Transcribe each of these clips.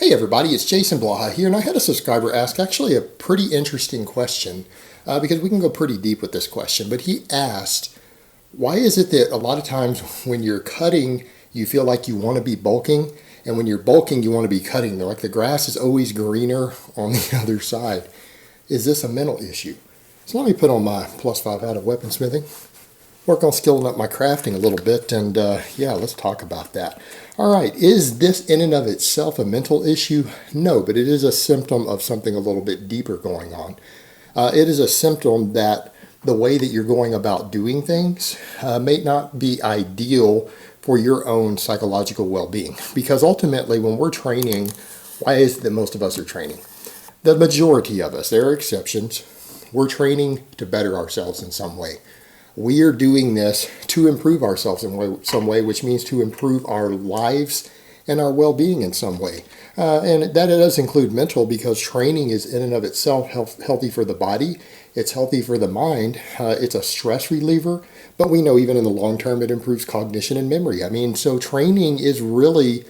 Hey everybody, it's Jason Blaha here, and I had a subscriber ask actually a pretty interesting question because we can go pretty deep with this question. But he asked, why is it that a lot of times when you're cutting, you feel like you want to be bulking, and when you're bulking, you want to be cutting? They're like the grass is always greener on the other side. Is this a mental issue? So let me put on my +5 hat of weaponsmithing, work on skilling up my crafting a little bit, and yeah, let's talk about that. All right, is this in and of itself a mental issue? No, but it is a symptom of something a little bit deeper going on. It is a symptom that the way that you're going about doing things may not be ideal for your own psychological well-being. Because ultimately, when we're training, why is it that most of us are training? The majority of us, there are exceptions, we're training to better ourselves in some way. We are doing this to improve ourselves in some way, which means to improve our lives and our well-being in some way. And that does include mental, because training is in and of itself healthy for the body. It's healthy for the mind. It's a stress reliever. But we know even in the long term, it improves cognition and memory. I mean, so training is really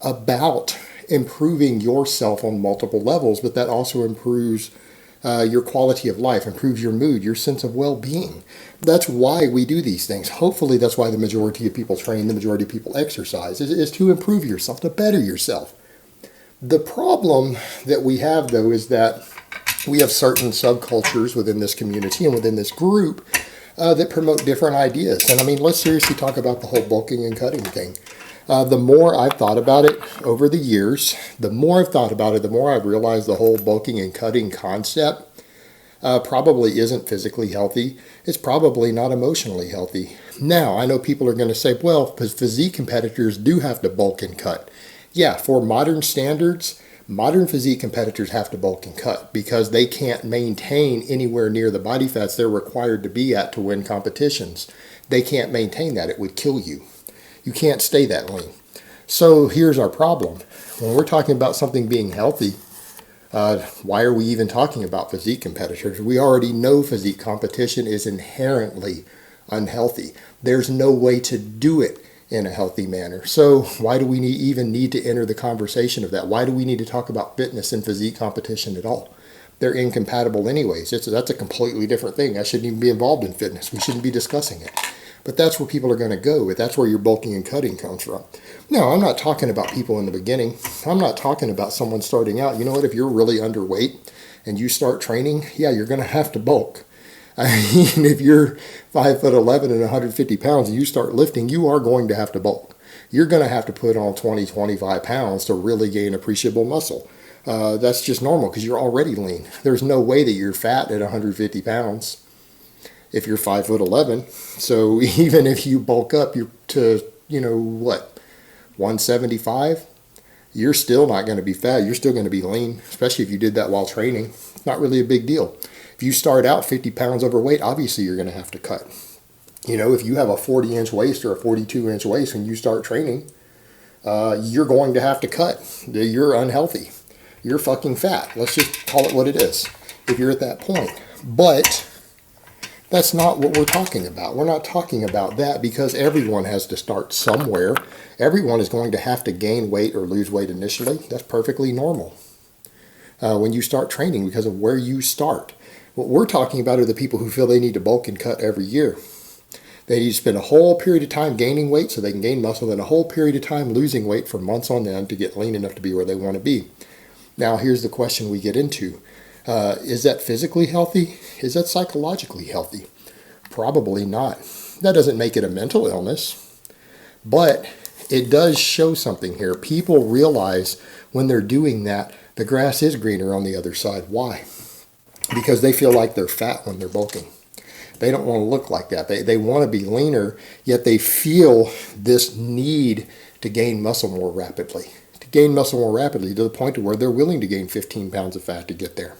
about improving yourself on multiple levels, but that also improves your quality of life, improves your mood, your sense of well-being. That's why we do these things. Hopefully that's why the majority of people train, the majority of people exercise, is to improve yourself, to better yourself. The problem that we have, though, is that we have certain subcultures within this community and within this group that promote different ideas. And I mean, let's seriously talk about the whole bulking and cutting thing. The more I've thought about it over the years, the more I've realized the whole bulking and cutting concept probably isn't physically healthy. It's probably not emotionally healthy. Now, I know people are going to say, well, because physique competitors do have to bulk and cut. Yeah, for modern standards, modern physique competitors have to bulk and cut because they can't maintain anywhere near the body fats they're required to be at to win competitions. They can't maintain that. It would kill you. You can't stay that lean. So here's our problem. When we're talking about something being healthy, why are we even talking about physique competitors? We already know physique competition is inherently unhealthy. There's no way to do it in a healthy manner. So why do we even need to enter the conversation of that? Why do we need to talk about fitness and physique competition at all? They're incompatible anyways. That's a completely different thing. I shouldn't even be involved in fitness. We shouldn't be discussing it. But that's where people are going to go. That's where your bulking and cutting comes from. Now, I'm not talking about people in the beginning. I'm not talking about someone starting out. You know what? If you're really underweight and you start training, yeah, you're going to have to bulk. I mean, if you're 5'11" and 150 pounds and you start lifting, you are going to have to bulk. You're going to have to put on 20, 25 pounds to really gain appreciable muscle. That's just normal because you're already lean. There's no way that you're fat at 150 pounds. If you're 5'11", so even if you bulk up to 175, you're still not going to be fat. You're still going to be lean, especially if you did that while training. It's not really a big deal. If you start out 50 pounds overweight, obviously you're going to have to cut. If you have a 40-inch waist or a 42-inch waist when you start training, you're going to have to cut. You're unhealthy. You're fucking fat. Let's just call it what it is if you're at that point. But that's not what we're talking about. We're not talking about that because everyone has to start somewhere. Everyone is going to have to gain weight or lose weight initially. That's perfectly normal when you start training because of where you start. What we're talking about are the people who feel they need to bulk and cut every year. They need to spend a whole period of time gaining weight so they can gain muscle, and a whole period of time losing weight for months on end to get lean enough to be where they want to be. Now, here's the question we get into. Is that physically healthy? Is that psychologically healthy? Probably not. That doesn't make it a mental illness, but it does show something here. People realize when they're doing that, the grass is greener on the other side. Why? Because they feel like they're fat when they're bulking. They don't want to look like that. They want to be leaner, yet they feel this need to gain muscle more rapidly. To gain muscle more rapidly to the point to where they're willing to gain 15 pounds of fat to get there.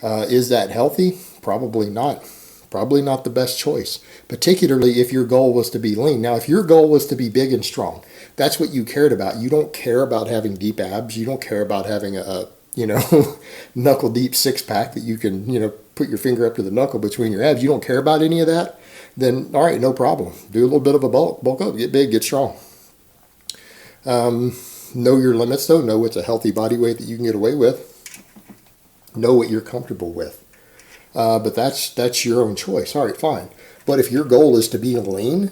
Is that healthy? Probably not. Probably not the best choice, particularly if your goal was to be lean. Now, if your goal was to be big and strong, that's what you cared about. You don't care about having deep abs. You don't care about having a knuckle deep six pack that you can, put your finger up to the knuckle between your abs. You don't care about any of that. Then, all right, no problem. Do a little bit of a bulk up, get big, get strong. Know your limits, though. Know what's a healthy body weight that you can get away with. Know what you're comfortable with. But that's your own choice. All right, fine. But if your goal is to be lean,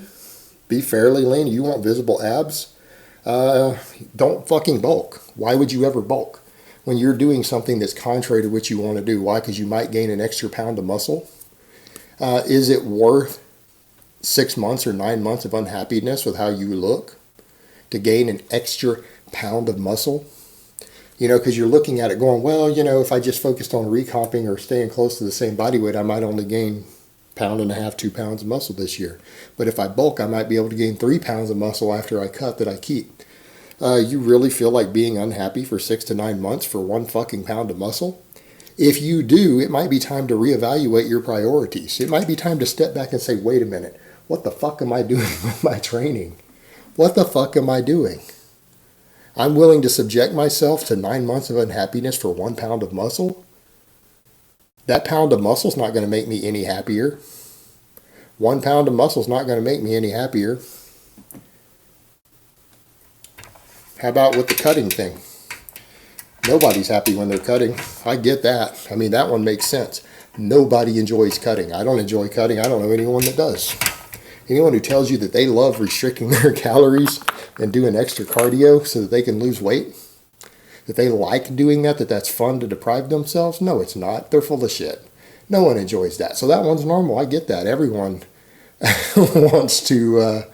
be fairly lean, you want visible abs, don't fucking bulk. Why would you ever bulk? When you're doing something that's contrary to what you want to do. Why? Because you might gain an extra pound of muscle. Is it worth 6 months or 9 months of unhappiness with how you look to gain an extra pound of muscle? You know, because you're looking at it going, well, you know, if I just focused on recomping or staying close to the same body weight, I might only gain 1.5 pounds, 2 pounds of muscle this year. But if I bulk, I might be able to gain 3 pounds of muscle after I cut that I keep. You really feel like being unhappy for 6 to 9 months for 1 fucking pound of muscle? If you do, it might be time to reevaluate your priorities. It might be time to step back and say, wait a minute, what the fuck am I doing with my training? What the fuck am I doing? I'm willing to subject myself to 9 months of unhappiness for 1 pound of muscle? That pound of muscle is not going to make me any happier. 1 pound of muscle is not going to make me any happier. How about with the cutting thing? Nobody's happy when they're cutting. I get that. I mean, that one makes sense. Nobody enjoys cutting. I don't enjoy cutting. I don't know anyone that does. Anyone who tells you that they love restricting their calories and doing extra cardio so that they can lose weight, that they like doing that, that's fun to deprive themselves, no, it's not. They're full of shit. No one enjoys that. So that one's normal. I get that. Everyone wants to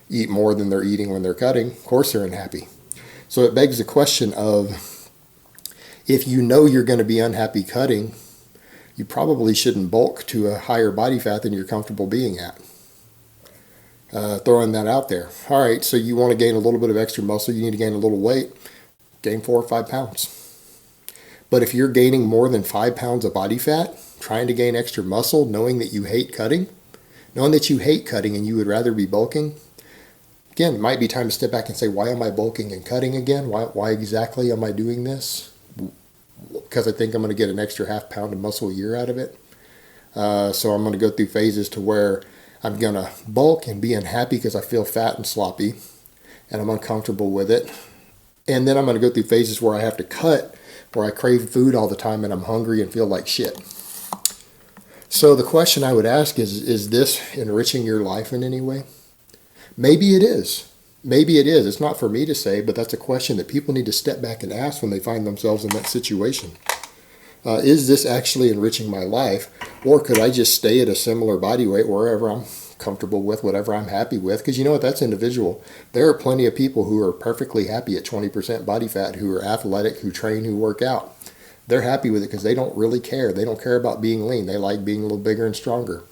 eat more than they're eating when they're cutting. Of course they're unhappy. So it begs the question of, if you know you're going to be unhappy cutting, you probably shouldn't bulk to a higher body fat than you're comfortable being at. Throwing that out there. All right, so you want to gain a little bit of extra muscle, you need to gain a little weight, gain 4 or 5 pounds. But if you're gaining more than 5 pounds of body fat, trying to gain extra muscle, knowing that you hate cutting, and you would rather be bulking, again, it might be time to step back and say, why am I bulking and cutting again? Why exactly am I doing this? Because I think I'm going to get an extra 0.5 pound of muscle a year out of it. So I'm going to go through phases to where I'm going to bulk and be unhappy because I feel fat and sloppy and I'm uncomfortable with it. And then I'm going to go through phases where I have to cut, where I crave food all the time and I'm hungry and feel like shit. So the question I would ask is this enriching your life in any way? Maybe it is. Maybe it is. It's not for me to say, but that's a question that people need to step back and ask when they find themselves in that situation. Is this actually enriching my life? Or could I just stay at a similar body weight wherever I'm comfortable with, whatever I'm happy with? Because you know what? That's individual. There are plenty of people who are perfectly happy at 20% body fat, who are athletic, who train, who work out. They're happy with it because they don't really care. They don't care about being lean. They like being a little bigger and stronger.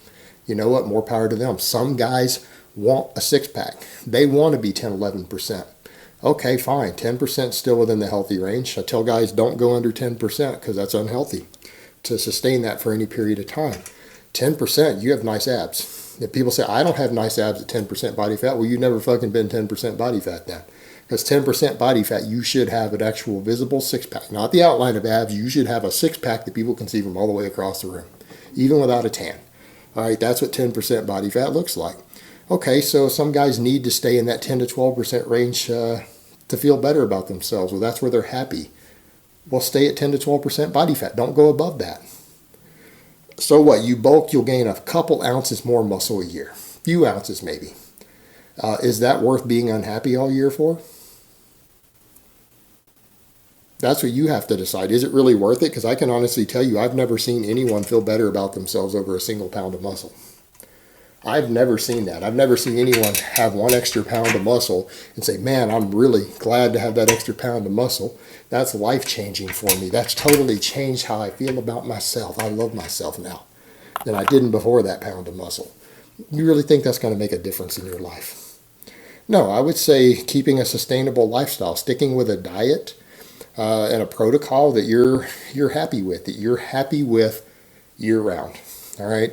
You know what? More power to them. Some guys want a six-pack. They want to be 10, 11%. Okay, fine. 10% still within the healthy range. I tell guys don't go under 10% because that's unhealthy to sustain that for any period of time. 10%, you have nice abs. If people say, I don't have nice abs at 10% body fat, well, you've never fucking been 10% body fat then. Because 10% body fat, you should have an actual visible six-pack. Not the outline of abs. You should have a six-pack that people can see from all the way across the room, even without a tan. All right, that's what 10% body fat looks like. Okay, so some guys need to stay in that 10 to 12% range to feel better about themselves. Well, that's where they're happy. Well, stay at 10 to 12% body fat. Don't go above that. So what? You bulk, you'll gain a couple ounces more muscle a year. Few ounces maybe. Is that worth being unhappy all year for? That's what you have to decide. Is it really worth it? Because I can honestly tell you, I've never seen anyone feel better about themselves over a single pound of muscle. I've never seen that. I've never seen anyone have 1 extra pound of muscle and say, man, I'm really glad to have that extra pound of muscle. That's life-changing for me. That's totally changed how I feel about myself. I love myself now than I didn't before that pound of muscle. You really think that's going to make a difference in your life? No, I would say keeping a sustainable lifestyle, sticking with a diet and a protocol that you're happy with, that you're happy with year-round. All right?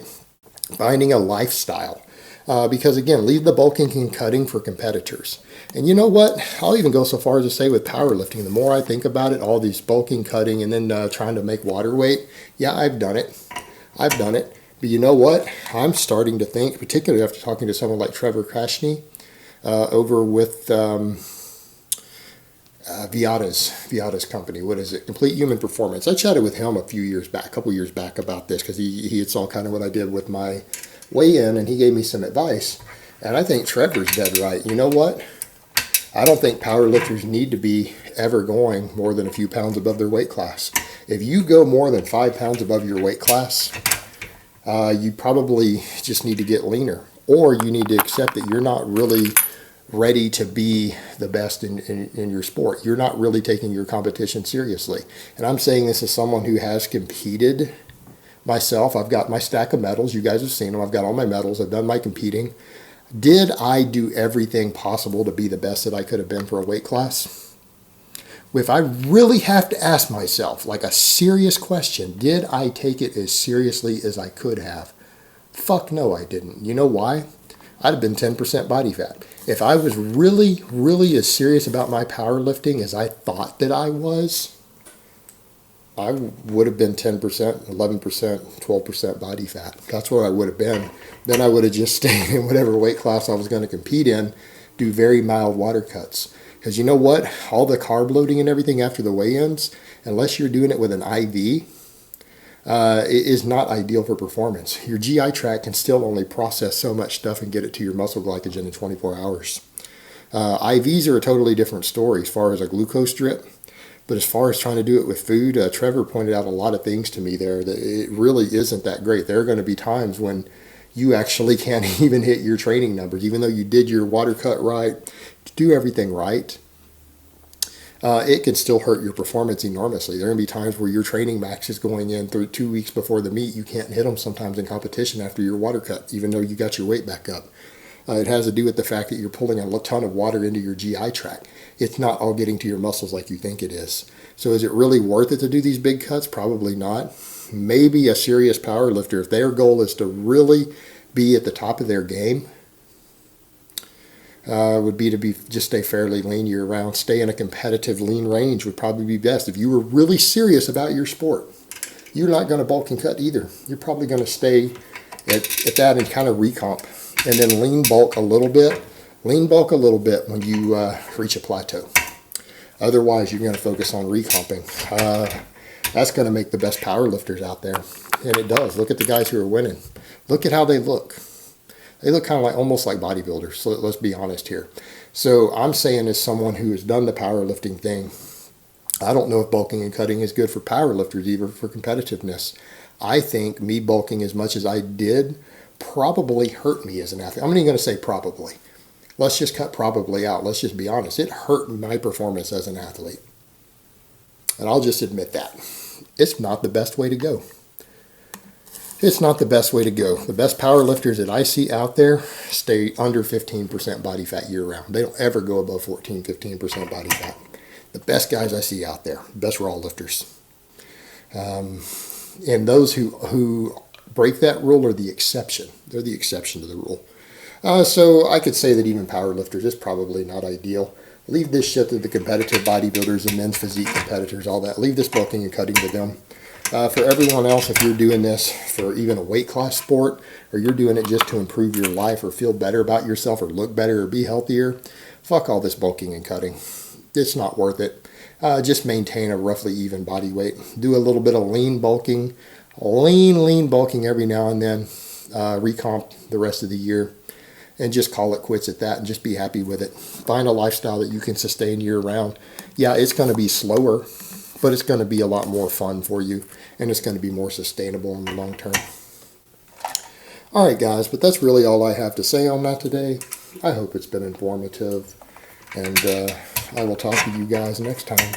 Finding a lifestyle. Because again, leave the bulking and cutting for competitors. And you know what? I'll even go so far as to say with powerlifting, the more I think about it, all these bulking, cutting, and then trying to make water weight, yeah, I've done it. But you know what? I'm starting to think, particularly after talking to someone like Trevor Krasny over with Viada's company. What is it? Complete Human Performance. I chatted with him a couple years back about this because he had saw kind of what I did with my weigh-in, and he gave me some advice. And I think Trevor's dead right. You know what? I don't think powerlifters need to be ever going more than a few pounds above their weight class. If you go more than 5 pounds above your weight class, you probably just need to get leaner, or you need to accept that you're not really ready to be the best in your sport. You're not really taking your competition seriously. And I'm saying this as someone who has competed myself. I've got my stack of medals. You guys have seen them. I've got all my medals. I've done my competing. Did I do everything possible to be the best that I could have been for a weight class? If I really have to ask myself, like a serious question, did I take it as seriously as I could have? Fuck no, I didn't. You know why? I'd have been 10% body fat. If I was really, really as serious about my powerlifting as I thought that I was, I would have been 10%, 11%, 12% body fat. That's what I would have been. Then I would have just stayed in whatever weight class I was going to compete in, do very mild water cuts. Because you know what? All the carb loading and everything after the weigh-ins, unless you're doing it with an IV, it is not ideal for performance. Your GI tract can still only process so much stuff and get it to your muscle glycogen in 24 hours. IVs are a totally different story as far as a glucose drip. But as far as trying to do it with food, Trevor pointed out a lot of things to me there that it really isn't that great. There are going to be times when you actually can't even hit your training numbers, even though you did your water cut right, do everything right. It can still hurt your performance enormously. There are going to be times where your training max is going in through 2 weeks before the meet. You can't hit them sometimes in competition after your water cut, even though you got your weight back up. It has to do with the fact that you're pulling a ton of water into your GI tract. It's not all getting to your muscles like you think it is. So is it really worth it to do these big cuts? Probably not. Maybe a serious power lifter, if their goal is to really be at the top of their game, would be to just stay fairly lean year round. Stay in a competitive lean range would probably be best. If you were really serious about your sport, you're not going to bulk and cut either. You're probably going to stay at that and kind of recomp. And then lean bulk a little bit. Lean bulk a little bit when you reach a plateau. Otherwise, you're going to focus on recomping. That's going to make the best power lifters out there. And it does. Look at the guys who are winning. Look at how they look. They look kind of like almost like bodybuilders. So let's be honest here. So I'm saying as someone who has done the powerlifting thing, I don't know if bulking and cutting is good for powerlifters, even for competitiveness. I think me bulking as much as I did probably hurt me as an athlete. I'm not even going to say probably. Let's just cut probably out. Let's just be honest. It hurt my performance as an athlete. And I'll just admit that. It's not the best way to go. It's not the best way to go. The best power lifters that I see out there stay under 15% body fat year round. They don't ever go above 14, 15% body fat. The best guys I see out there, best raw lifters. And those who break that rule are the exception. They're the exception to the rule. So I could say that even power lifters is probably not ideal. Leave this shit to the competitive bodybuilders and men's physique competitors, all that. Leave this bulking and cutting to them. For everyone else, if you're doing this for even a weight class sport, or you're doing it just to improve your life or feel better about yourself or look better or be healthier, fuck all this bulking and cutting. It's not worth it. Just maintain a roughly even body weight. Do a little bit of lean bulking, lean bulking every now and then. Recomp the rest of the year. And just call it quits at that and just be happy with it. Find a lifestyle that you can sustain year round. Yeah, it's going to be slower, but it's going to be a lot more fun for you, and it's going to be more sustainable in the long term. All right, guys, but that's really all I have to say on that today. I hope it's been informative, and I will talk to you guys next time.